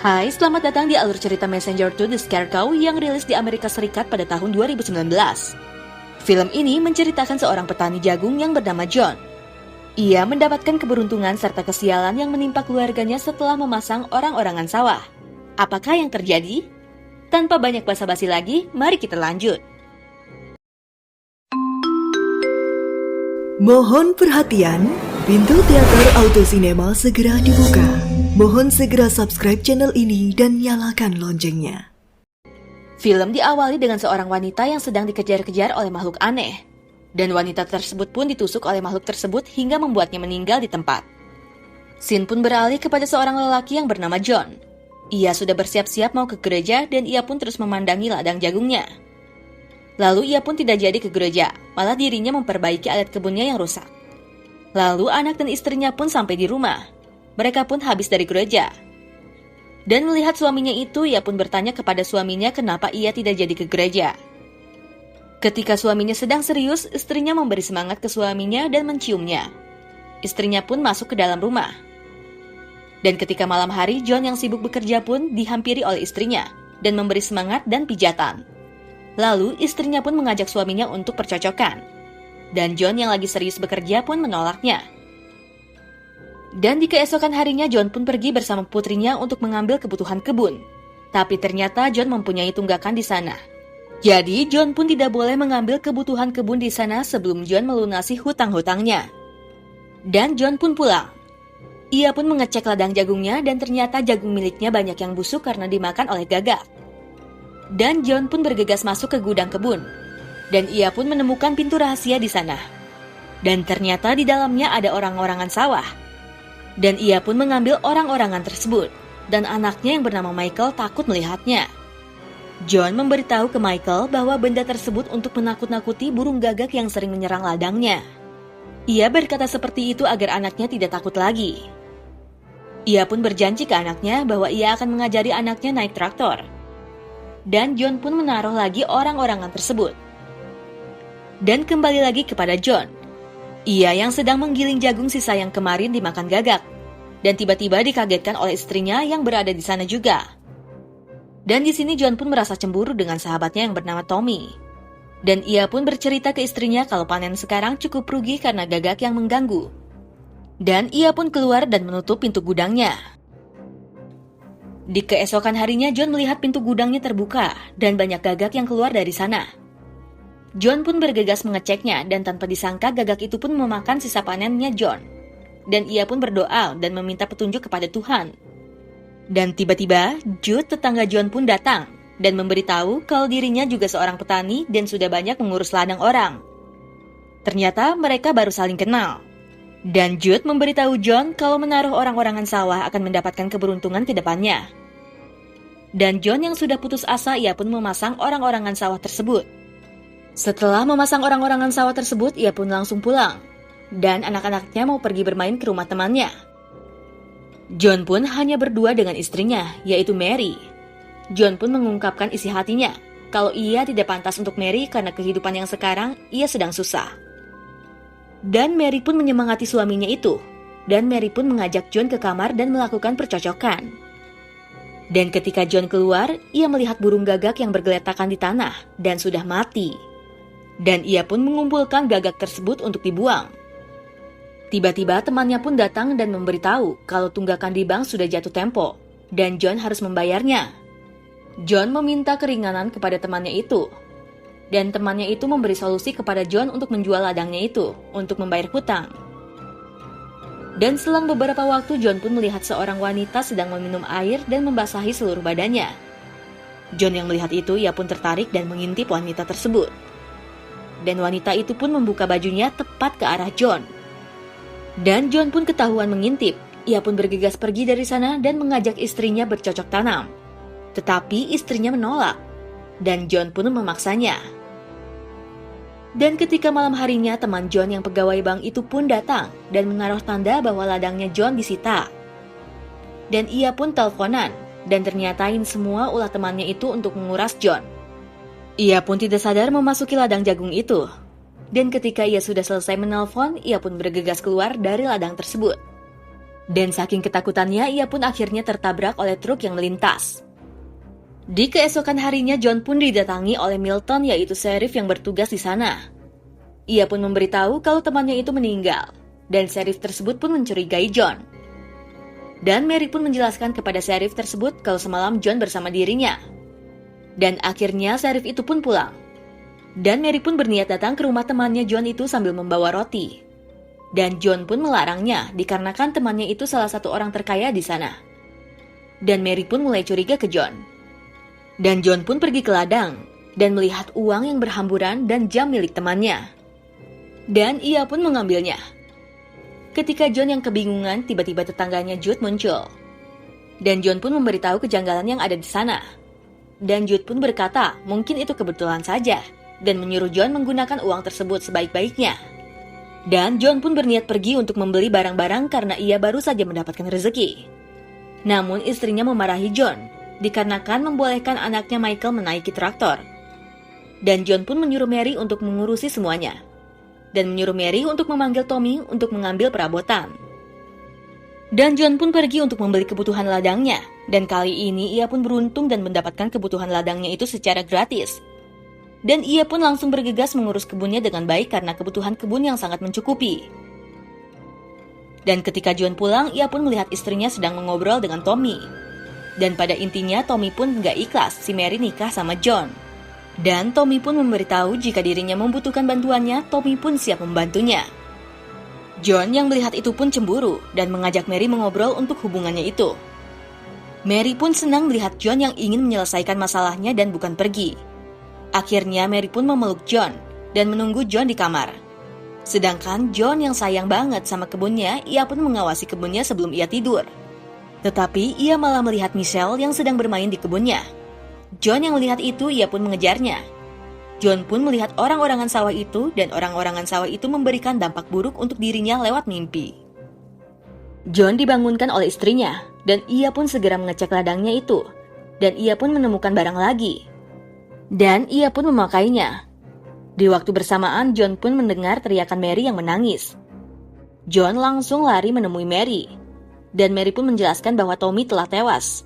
Hai, selamat datang di alur cerita Messenger to the Scarecrow yang rilis di Amerika Serikat pada tahun 2019. Film ini menceritakan seorang petani jagung yang bernama John. Ia mendapatkan keberuntungan serta kesialan yang menimpa keluarganya setelah memasang orang-orangan sawah. Apakah yang terjadi? Tanpa banyak basa-basi lagi, mari kita lanjut. Mohon perhatian, pintu teater Auto Cinema segera dibuka. Mohon segera subscribe channel ini dan nyalakan loncengnya. Film diawali dengan seorang wanita yang sedang dikejar-kejar oleh makhluk aneh. Dan wanita tersebut pun ditusuk oleh makhluk tersebut hingga membuatnya meninggal di tempat. Scene pun beralih kepada seorang lelaki yang bernama John. Ia sudah bersiap-siap mau ke gereja dan ia pun terus memandangi ladang jagungnya. Lalu ia pun tidak jadi ke gereja, malah dirinya memperbaiki alat kebunnya yang rusak. Lalu anak dan istrinya pun sampai di rumah. Mereka pun habis dari gereja. Dan melihat suaminya itu, ia pun bertanya kepada suaminya kenapa ia tidak jadi ke gereja. Ketika suaminya sedang serius, istrinya memberi semangat ke suaminya dan menciumnya. Istrinya pun masuk ke dalam rumah. Dan ketika malam hari, John yang sibuk bekerja pun dihampiri oleh istrinya dan memberi semangat dan pijatan. Lalu istrinya pun mengajak suaminya untuk percocokan. Dan John yang lagi serius bekerja pun menolaknya. Dan di keesokan harinya John pun pergi bersama putrinya untuk mengambil kebutuhan kebun. Tapi ternyata John mempunyai tunggakan di sana. Jadi John pun tidak boleh mengambil kebutuhan kebun di sana sebelum John melunasi hutang-hutangnya. Dan John pun pulang. Ia pun mengecek ladang jagungnya dan ternyata jagung miliknya banyak yang busuk karena dimakan oleh gagak. Dan John pun bergegas masuk ke gudang kebun. Dan ia pun menemukan pintu rahasia di sana. Dan ternyata di dalamnya ada orang-orangan sawah. Dan ia pun mengambil orang-orangan tersebut. Dan anaknya yang bernama Michael takut melihatnya. John memberitahu ke Michael bahwa benda tersebut untuk menakut-nakuti burung gagak yang sering menyerang ladangnya. Ia berkata seperti itu agar anaknya tidak takut lagi. Ia pun berjanji ke anaknya bahwa ia akan mengajari anaknya naik traktor. Dan John pun menaruh lagi orang-orangan tersebut. Dan kembali lagi kepada John. Ia yang sedang menggiling jagung sisa yang kemarin dimakan gagak. Dan tiba-tiba dikagetkan oleh istrinya yang berada di sana juga. Dan di sini John pun merasa cemburu dengan sahabatnya yang bernama Tommy. Dan ia pun bercerita ke istrinya kalau panen sekarang cukup rugi karena gagak yang mengganggu. Dan ia pun keluar dan menutup pintu gudangnya. Di keesokan harinya John melihat pintu gudangnya terbuka dan banyak gagak yang keluar dari sana. John pun bergegas mengeceknya dan tanpa disangka gagak itu pun memakan sisa panennya John. Dan ia pun berdoa dan meminta petunjuk kepada Tuhan. Dan tiba-tiba Jude tetangga John pun datang dan memberitahu kalau dirinya juga seorang petani dan sudah banyak mengurus ladang orang. Ternyata mereka baru saling kenal. Dan Jude memberitahu John kalau menaruh orang-orangan sawah akan mendapatkan keberuntungan ke depannya. Dan John yang sudah putus asa, ia pun memasang orang-orangan sawah tersebut. Setelah memasang orang-orangan sawah tersebut, ia pun langsung pulang. Dan anak-anaknya mau pergi bermain ke rumah temannya. John pun hanya berdua dengan istrinya, yaitu Mary. John pun mengungkapkan isi hatinya, kalau ia tidak pantas untuk Mary karena kehidupan yang sekarang ia sedang susah. Dan Mary pun menyemangati suaminya itu. Dan Mary pun mengajak John ke kamar dan melakukan percocokan. Dan ketika John keluar, ia melihat burung gagak yang bergeletakan di tanah dan sudah mati. Dan ia pun mengumpulkan gagak tersebut untuk dibuang. Tiba-tiba temannya pun datang dan memberitahu kalau tunggakan di bank sudah jatuh tempo. Dan John harus membayarnya. John meminta keringanan kepada temannya itu. Dan temannya itu memberi solusi kepada John untuk menjual ladangnya itu untuk membayar hutang. Dan selang beberapa waktu John pun melihat seorang wanita sedang meminum air dan membasahi seluruh badannya. John yang melihat itu, ia pun tertarik dan mengintip wanita tersebut. Dan wanita itu pun membuka bajunya tepat ke arah John. Dan John pun ketahuan mengintip. Ia pun bergegas pergi dari sana dan mengajak istrinya bercocok tanam. Tetapi istrinya menolak. Dan John pun memaksanya. Dan ketika malam harinya teman John yang pegawai bank itu pun datang dan menaruh tanda bahwa ladangnya John disita. Dan ia pun teleponan dan ternyatain semua ulah temannya itu untuk menguras John. Ia pun tidak sadar memasuki ladang jagung itu. Dan ketika ia sudah selesai menelpon, ia pun bergegas keluar dari ladang tersebut. Dan saking ketakutannya, ia pun akhirnya tertabrak oleh truk yang melintas. Di keesokan harinya, John pun didatangi oleh Milton, yaitu sheriff yang bertugas di sana. Ia pun memberitahu kalau temannya itu meninggal, dan sheriff tersebut pun mencurigai John. Dan Mary pun menjelaskan kepada sheriff tersebut kalau semalam John bersama dirinya. Dan akhirnya sheriff itu pun pulang. Dan Mary pun berniat datang ke rumah temannya John itu sambil membawa roti. Dan John pun melarangnya dikarenakan temannya itu salah satu orang terkaya di sana. Dan Mary pun mulai curiga ke John. Dan John pun pergi ke ladang dan melihat uang yang berhamburan dan jam milik temannya. Dan ia pun mengambilnya. Ketika John yang kebingungan, tiba-tiba tetangganya Jude muncul. Dan John pun memberitahu kejanggalan yang ada di sana. Dan Jude pun berkata, mungkin itu kebetulan saja, dan menyuruh John menggunakan uang tersebut sebaik-baiknya. Dan John pun berniat pergi untuk membeli barang-barang karena ia baru saja mendapatkan rezeki. Namun istrinya memarahi John, dikarenakan membolehkan anaknya Michael menaiki traktor. Dan John pun menyuruh Mary untuk mengurusi semuanya. Dan menyuruh Mary untuk memanggil Tommy untuk mengambil perabotan. Dan John pun pergi untuk membeli kebutuhan ladangnya. Dan kali ini ia pun beruntung dan mendapatkan kebutuhan ladangnya itu secara gratis. Dan ia pun langsung bergegas mengurus kebunnya dengan baik karena kebutuhan kebun yang sangat mencukupi. Dan ketika John pulang, ia pun melihat istrinya sedang mengobrol dengan Tommy. Dan pada intinya Tommy pun gak ikhlas si Mary nikah sama John. Dan Tommy pun memberitahu jika dirinya membutuhkan bantuannya, Tommy pun siap membantunya. John yang melihat itu pun cemburu dan mengajak Mary mengobrol untuk hubungannya itu. Mary pun senang melihat John yang ingin menyelesaikan masalahnya dan bukan pergi. Akhirnya Mary pun memeluk John dan menunggu John di kamar. Sedangkan John yang sayang banget sama kebunnya, ia pun mengawasi kebunnya sebelum ia tidur. Tetapi ia malah melihat Michelle yang sedang bermain di kebunnya. John yang melihat itu, ia pun mengejarnya. John pun melihat orang-orangan sawah itu dan orang-orangan sawah itu memberikan dampak buruk untuk dirinya lewat mimpi. John dibangunkan oleh istrinya dan ia pun segera mengecek ladangnya itu. Dan ia pun menemukan barang lagi. Dan ia pun memakainya. Di waktu bersamaan, John pun mendengar teriakan Mary yang menangis. John langsung lari menemui Mary. Dan Mary pun menjelaskan bahwa Tommy telah tewas.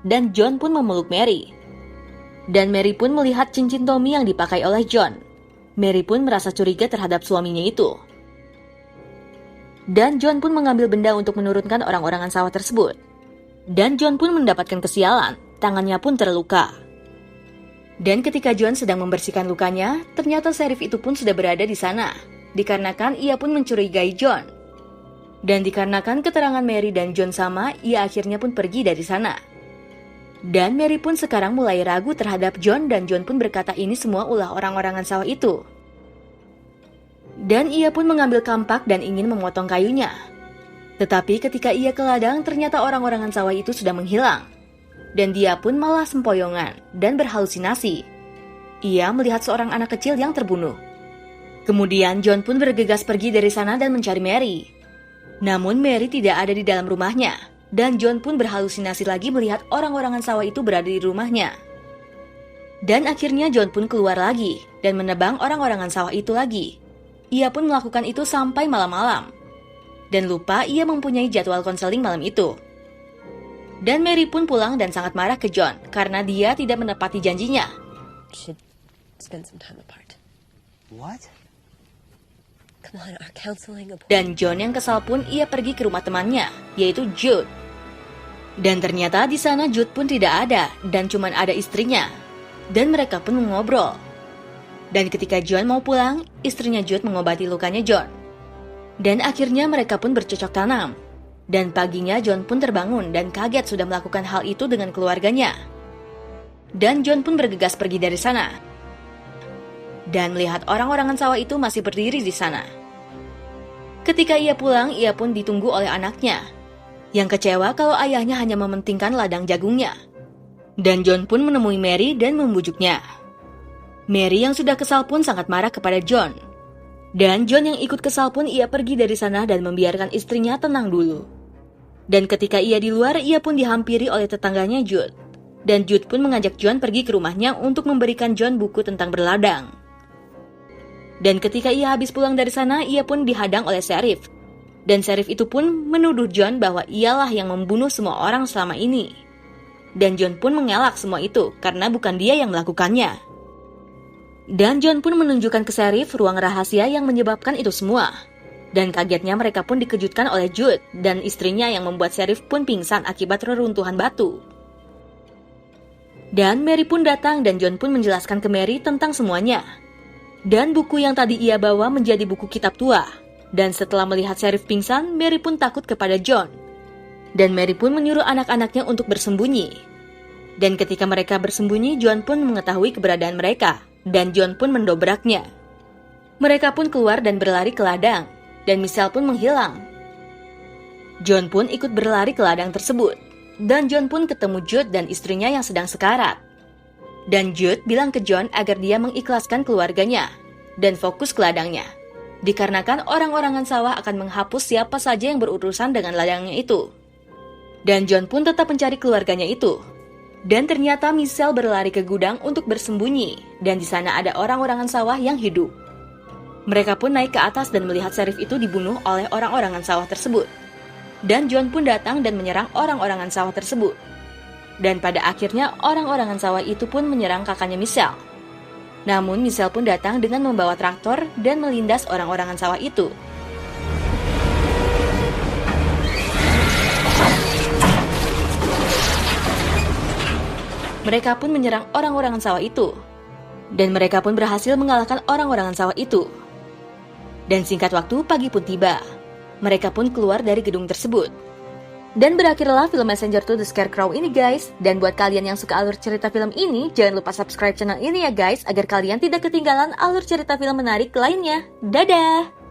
Dan John pun memeluk Mary. Dan Mary pun melihat cincin Tommy yang dipakai oleh John. Mary pun merasa curiga terhadap suaminya itu. Dan John pun mengambil benda untuk menurunkan orang-orangan sawah tersebut. Dan John pun mendapatkan kesialan, tangannya pun terluka. Dan ketika John sedang membersihkan lukanya, ternyata sheriff itu pun sudah berada di sana. Dikarenakan ia pun mencurigai John. Dan dikarenakan keterangan Mary dan John sama, ia akhirnya pun pergi dari sana. Dan Mary pun sekarang mulai ragu terhadap John dan John pun berkata ini semua ulah orang-orangan sawah itu. Dan ia pun mengambil kampak dan ingin memotong kayunya. Tetapi ketika ia ke ladang ternyata orang-orangan sawah itu sudah menghilang. Dan dia pun malah sempoyongan dan berhalusinasi. Ia melihat seorang anak kecil yang terbunuh. Kemudian John pun bergegas pergi dari sana dan mencari Mary. Namun Mary tidak ada di dalam rumahnya. Dan John pun berhalusinasi lagi melihat orang-orangan sawah itu berada di rumahnya. Dan akhirnya John pun keluar lagi dan menebang orang-orangan sawah itu lagi. Ia pun melakukan itu sampai malam-malam. Dan lupa ia mempunyai jadwal konseling malam itu. Dan Mary pun pulang dan sangat marah ke John karena dia tidak menepati janjinya. Should spend some time apart. What? Come on, our counseling appointment. Dan John yang kesal pun ia pergi ke rumah temannya, yaitu Jude. Dan ternyata di sana Jude pun tidak ada dan cuma ada istrinya. Dan mereka pun mengobrol. Dan ketika John mau pulang, istrinya Jude mengobati lukanya John. Dan akhirnya mereka pun bercocok tanam. Dan paginya John pun terbangun dan kaget sudah melakukan hal itu dengan keluarganya. Dan John pun bergegas pergi dari sana. Dan melihat orang-orangan sawah itu masih berdiri di sana. Ketika ia pulang, ia pun ditunggu oleh anaknya, yang kecewa kalau ayahnya hanya mementingkan ladang jagungnya. Dan John pun menemui Mary dan membujuknya. Mary yang sudah kesal pun sangat marah kepada John. Dan John yang ikut kesal pun ia pergi dari sana dan membiarkan istrinya tenang dulu. Dan ketika ia di luar, ia pun dihampiri oleh tetangganya Jude. Dan Jude pun mengajak John pergi ke rumahnya untuk memberikan John buku tentang berladang. Dan ketika ia habis pulang dari sana, ia pun dihadang oleh sheriff. Dan sheriff itu pun menuduh John bahwa ialah yang membunuh semua orang selama ini. Dan John pun mengelak semua itu karena bukan dia yang melakukannya. Dan John pun menunjukkan ke sheriff ruang rahasia yang menyebabkan itu semua. Dan kagetnya mereka pun dikejutkan oleh Jude dan istrinya yang membuat sheriff pun pingsan akibat reruntuhan batu. Dan Mary pun datang dan John pun menjelaskan ke Mary tentang semuanya. Dan buku yang tadi ia bawa menjadi buku kitab tua. Dan setelah melihat sheriff pingsan, Mary pun takut kepada John. Dan Mary pun menyuruh anak-anaknya untuk bersembunyi. Dan ketika mereka bersembunyi, John pun mengetahui keberadaan mereka. Dan John pun mendobraknya. Mereka pun keluar dan berlari ke ladang. Dan Michelle pun menghilang. John pun ikut berlari ke ladang tersebut. Dan John pun ketemu Jude dan istrinya yang sedang sekarat. Dan Jude bilang ke John agar dia mengikhlaskan keluarganya. Dan fokus ke ladangnya. Dikarenakan orang-orangan sawah akan menghapus siapa saja yang berurusan dengan ladangnya itu. Dan John pun tetap mencari keluarganya itu. Dan ternyata Michelle berlari ke gudang untuk bersembunyi. Dan di sana ada orang-orangan sawah yang hidup. Mereka pun naik ke atas dan melihat sheriff itu dibunuh oleh orang-orangan sawah tersebut. Dan John pun datang dan menyerang orang-orangan sawah tersebut. Dan pada akhirnya orang-orangan sawah itu pun menyerang kakaknya Michelle. Namun Michelle pun datang dengan membawa traktor dan melindas orang-orangan sawah itu. Mereka pun menyerang orang-orangan sawah itu. Dan mereka pun berhasil mengalahkan orang-orangan sawah itu. Dan singkat waktu pagi pun tiba. Mereka pun keluar dari gedung tersebut. Dan berakhirlah film Messenger to the Scarecrow ini guys. Dan buat kalian yang suka alur cerita film ini, jangan lupa subscribe channel ini ya guys, agar kalian tidak ketinggalan alur cerita film menarik lainnya. Dadah!